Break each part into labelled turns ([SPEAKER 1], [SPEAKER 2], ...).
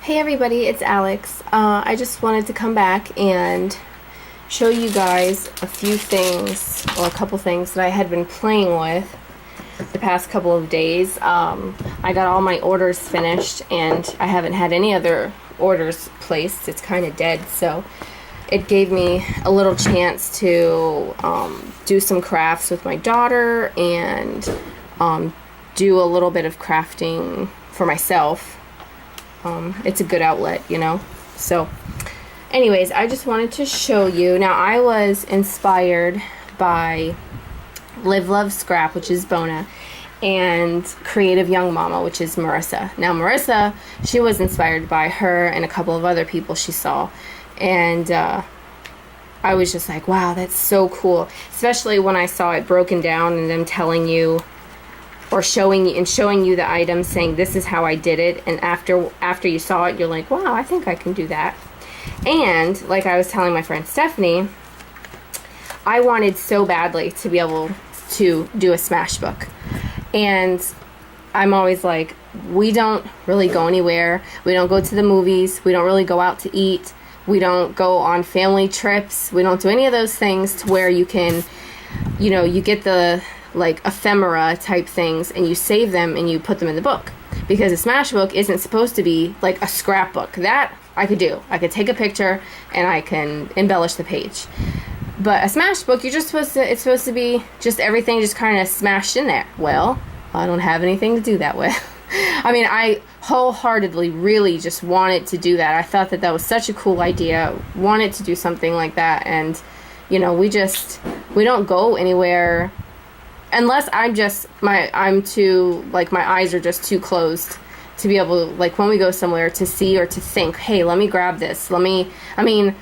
[SPEAKER 1] Hey everybody, it's Alex. I just wanted to come back and show you guys a few things, or a couple things that I had been playing with the past couple of days. I got all my orders finished and I haven't had any other orders placed. It's kind of dead, so it gave me a little chance to do some crafts with my daughter and do a little bit of crafting for myself. It's a good outlet, you know. So anyways, I just wanted to show you. Now, I was inspired by Live Love Scrap, which is Bona, and Creative Young Mama, which is Marissa. Now, Marissa, she was inspired by her and a couple of other people she saw, and I was just like, wow, that's so cool. Especially when I saw it broken down and them telling you, or showing you the items, saying this is how I did it, and after you saw it, you're like, wow, I think I can do that. And like I was telling my friend Stephanie, I wanted so badly to be able to do a smash book. And I'm always like, we don't really go anywhere. We don't go to the movies. We don't really go out to eat. We don't go on family trips. We don't do any of those things to where you can, you know, you get the like ephemera type things and you save them and you put them in the book, because a smash book isn't supposed to be like a scrapbook. That I could do. I could take a picture and I can embellish the page. But a smash book, you're just supposed to, it's supposed to be just everything just kind of smashed in there. Well, I don't have anything to do that with. I mean, I wholeheartedly really just wanted to do that. I thought that that was such a cool idea. Wanted to do something like that. And you know, we don't go anywhere unless I'm too, like, my eyes are just too closed to be able to, like, when we go somewhere, to see or to think, hey, let me grab this. I mean,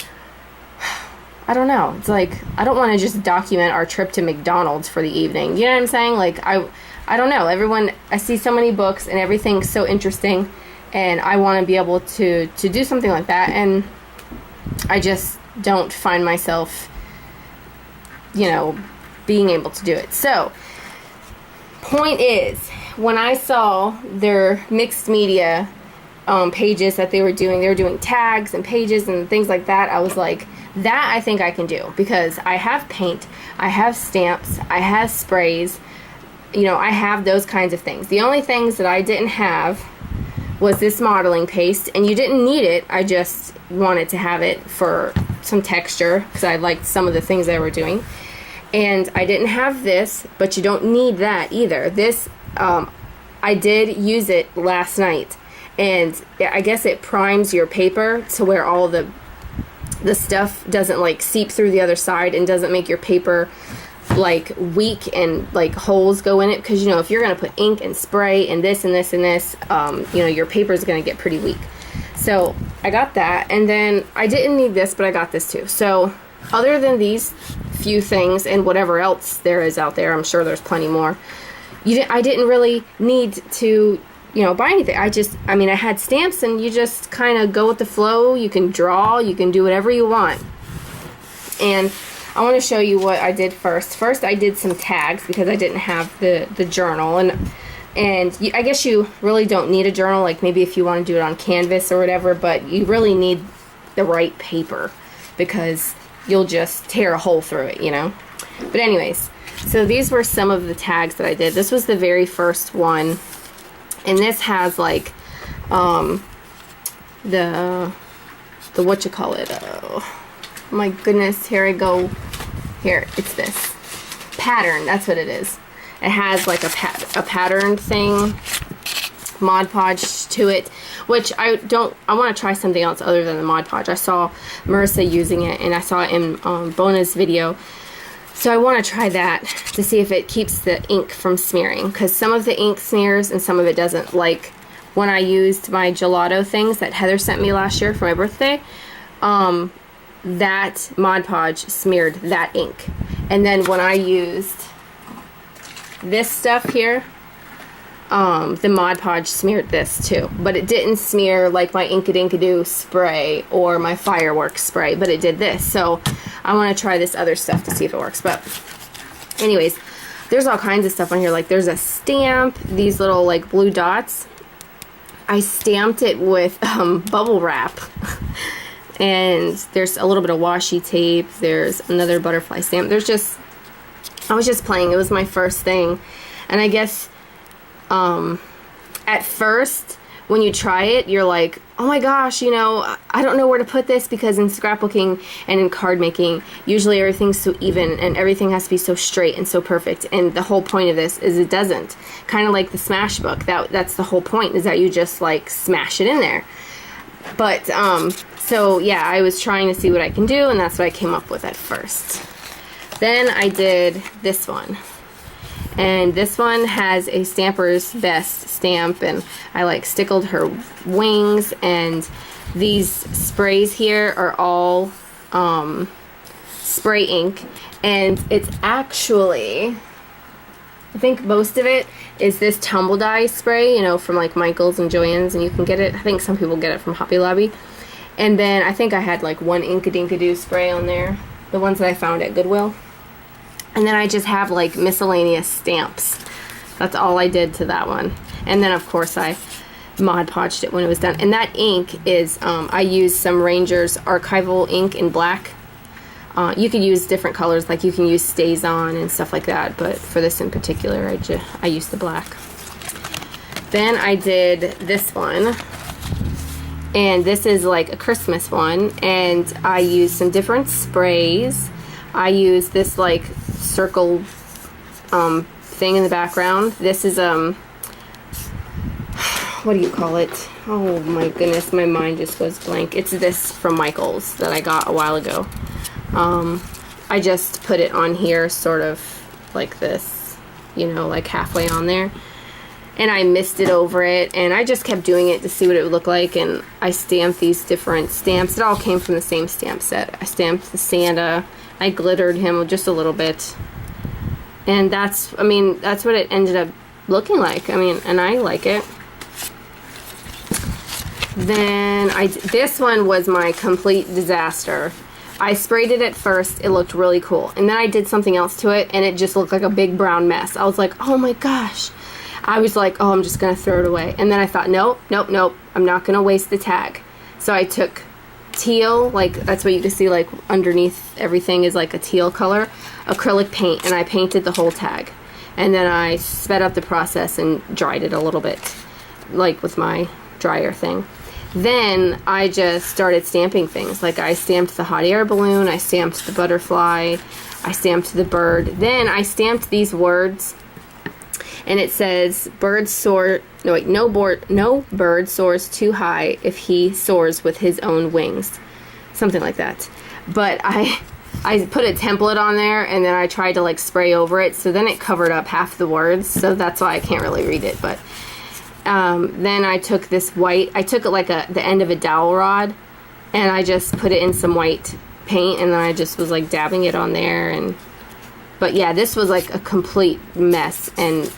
[SPEAKER 1] I don't know. It's like, I don't want to just document our trip to McDonald's for the evening. You know what I'm saying? Like, I don't know. I see so many books and everything's so interesting, and I want to be able to do something like that, and I just don't find myself, you know, being able to do it. So, point is, when I saw their mixed media pages that they were doing tags and pages and things like that, I was like, that I think I can do, because I have paint, I have stamps, I have sprays, you know, I have those kinds of things. The only things that I didn't have was this modeling paste, and you didn't need it. I just wanted to have it for some texture because I liked some of the things they were doing. And I didn't have this, but you don't need that either. This, I did use it last night, and I guess it primes your paper to where all the stuff doesn't like seep through the other side and doesn't make your paper like weak and like holes go in it. Because, you know, if you're going to put ink and spray and this and this and this, you know, your paper is going to get pretty weak. So I got that, and then I didn't need this, but I got this too. So other than these few things and whatever else there is out there, I'm sure there's plenty more. I didn't really need to, you know, buy anything. I mean, I had stamps, and you just kind of go with the flow. You can draw, you can do whatever you want. And I want to show you what I did first. First, I did some tags because I didn't have the journal, and I guess you really don't need a journal, like maybe if you want to do it on canvas or whatever, but you really need the right paper, because you'll just tear a hole through it, you know. But anyways, so these were some of the tags that I did. This was the very first one, and this has like the whatchamacallit, oh my goodness, here I go. Here, it's this pattern. That's what it is. It has like a pattern thing, Mod Podge to it, which I want to try something else other than the Mod Podge. I saw Marissa using it, and I saw it in Bona's video, so I want to try that to see if it keeps the ink from smearing, because some of the ink smears and some of it doesn't. Like when I used my gelato things that Heather sent me last year for my birthday, that Mod Podge smeared that ink, and then when I used this stuff here, the Mod Podge smeared this too, but it didn't smear like my Inkadinkado spray or my fireworks spray, but it did this. So I want to try this other stuff to see if it works. But anyways, there's all kinds of stuff on here. Like there's a stamp, these little like blue dots. I stamped it with bubble wrap. And there's a little bit of washi tape. There's another butterfly stamp. There's just, I was just playing. It was my first thing. And I guess at first, when you try it, you're like, oh my gosh, you know, I don't know where to put this, because in scrapbooking and in card making, usually everything's so even and everything has to be so straight and so perfect. And the whole point of this is it doesn't. Kind of like the smash book. That's the whole point, is that you just like smash it in there. But, so yeah, I was trying to see what I can do, and that's what I came up with at first. Then I did this one. And this one has a Stamper's Best stamp, and I like stickled her wings, and these sprays here are all spray ink, and it's actually, I think most of it is this tumble dye spray, you know, from like Michael's and Joann's, and you can get it, I think some people get it from Hobby Lobby. And then I think I had like one Inkadinkado spray on there, the ones that I found at Goodwill. And then I just have like miscellaneous stamps. That's all I did to that one. And then of course I Mod Podged it when it was done. And that ink is, I used some Ranger's archival ink in black. You could use different colors, like you can use StazOn and stuff like that, but for this in particular I used the black. Then I did this one, and this is like a Christmas one, and I used some different sprays. I used this like circle thing in the background. This is what do you call it? Oh my goodness, my mind just goes blank. It's this from Michael's that I got a while ago. I just put it on here sort of like this, you know, like halfway on there. And I misted over it, and I just kept doing it to see what it would look like, and I stamped these different stamps. It all came from the same stamp set. I stamped the Santa. I glittered him just a little bit. And that's, I mean, that's what it ended up looking like. I mean, and I like it. Then this one was my complete disaster. I sprayed it at first, it looked really cool. And then I did something else to it, and it just looked like a big brown mess. I was like, oh my gosh. I was like, oh, I'm just gonna throw it away. And then I thought, nope, I'm not gonna waste the tag. So I took teal, like that's what you can see, like underneath everything is like a teal color, acrylic paint, and I painted the whole tag. And then I sped up the process and dried it a little bit, like with my dryer thing. Then I just started stamping things. Like I stamped the hot air balloon, I stamped the butterfly, I stamped the bird. Then I stamped these words, and it says, no bird soars too high if he soars with his own wings. Something like that. But I put a template on there, and then I tried to like spray over it, so then it covered up half the words, so that's why I can't really read it. But then I took this white, I took it like the end of a dowel rod, and I just put it in some white paint, and then I just was like dabbing it on there. But yeah, this was like a complete mess, and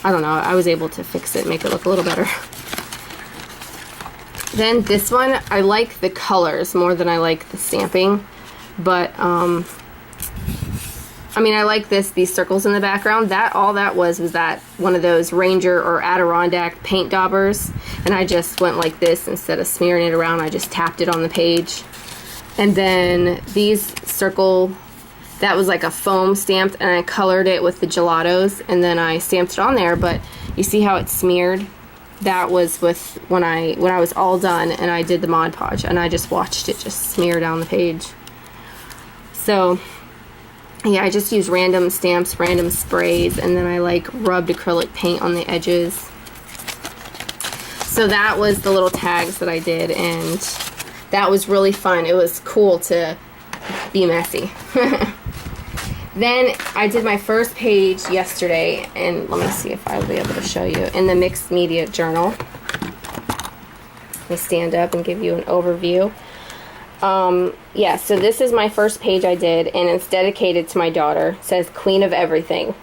[SPEAKER 1] I don't know, I was able to fix it, make it look a little better. Then this one, I like the colors more than I like the stamping, but I mean, I like these circles in the background. All that was that one of those Ranger or Adirondack paint daubers, and I just went like this instead of smearing it around. I just tapped it on the page. And then these circle, that was like a foam stamped, and I colored it with the gelatos, and then I stamped it on there. But you see how it's smeared? That was with when I was all done and I did the Mod Podge, and I just watched it just smear down the page. So yeah, I just used random stamps, random sprays, and then I like rubbed acrylic paint on the edges. So that was the little tags that I did, and that was really fun. It was cool to be messy. Then I did my first page yesterday, and let me see if I'll be able to show you, in the Mixed Media Journal. Let me stand up and give you an overview. Yeah, so this is my first page I did, and it's dedicated to my daughter. It says Queen of Everything,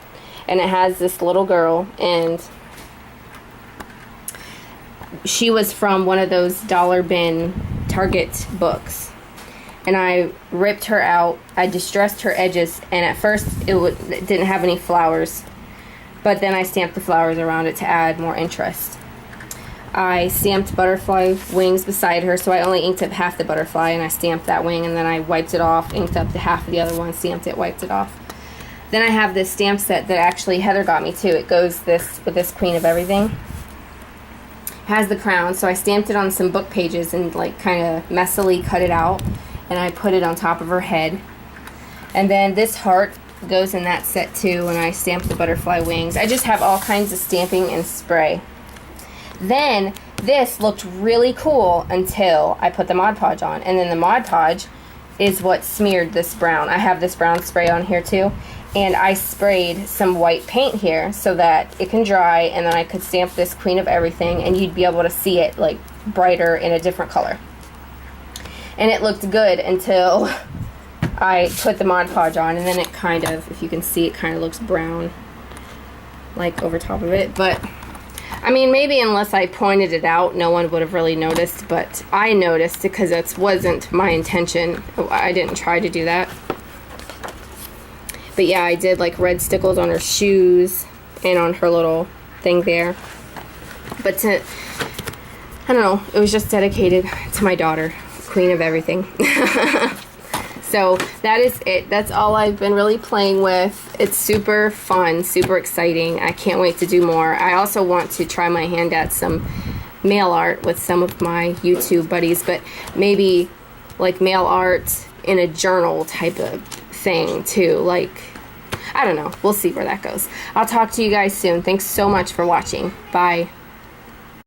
[SPEAKER 1] and it has this little girl, and she was from one of those dollar bin Target books, and I ripped her out. I distressed her edges, and at first it didn't have any flowers, but then I stamped the flowers around it to add more interest. I stamped butterfly wings beside her, so I only inked up half the butterfly, and I stamped that wing, and then I wiped it off, inked up the half of the other one, stamped it, wiped it off. Then I have this stamp set that actually Heather got me too. It goes this with this Queen of Everything. Has the crown, so I stamped it on some book pages and like kind of messily cut it out, and I put it on top of her head. And then this heart goes in that set too, and I stamped the butterfly wings. I just have all kinds of stamping and spray. Then this looked really cool until I put the Mod Podge on, and then the Mod Podge is what smeared this brown. I have this brown spray on here too, and I sprayed some white paint here so that it can dry, and then I could stamp this Queen of Everything, and you'd be able to see it like brighter in a different color. And it looked good until I put the Mod Podge on, and then it kind of, if you can see, it kind of looks brown like over top of it. But I mean, maybe unless I pointed it out, no one would have really noticed, but I noticed because it wasn't my intention. I didn't try to do that. But yeah, I did like red stickles on her shoes and on her little thing there. But I don't know, it was just dedicated to my daughter, Queen of Everything. So that is it. That's all I've been really playing with. It's super fun, super exciting. I can't wait to do more. I also want to try my hand at some mail art with some of my YouTube buddies, but maybe like mail art in a journal type of thing too. Like, I don't know. We'll see where that goes. I'll talk to you guys soon. Thanks so much for watching. Bye.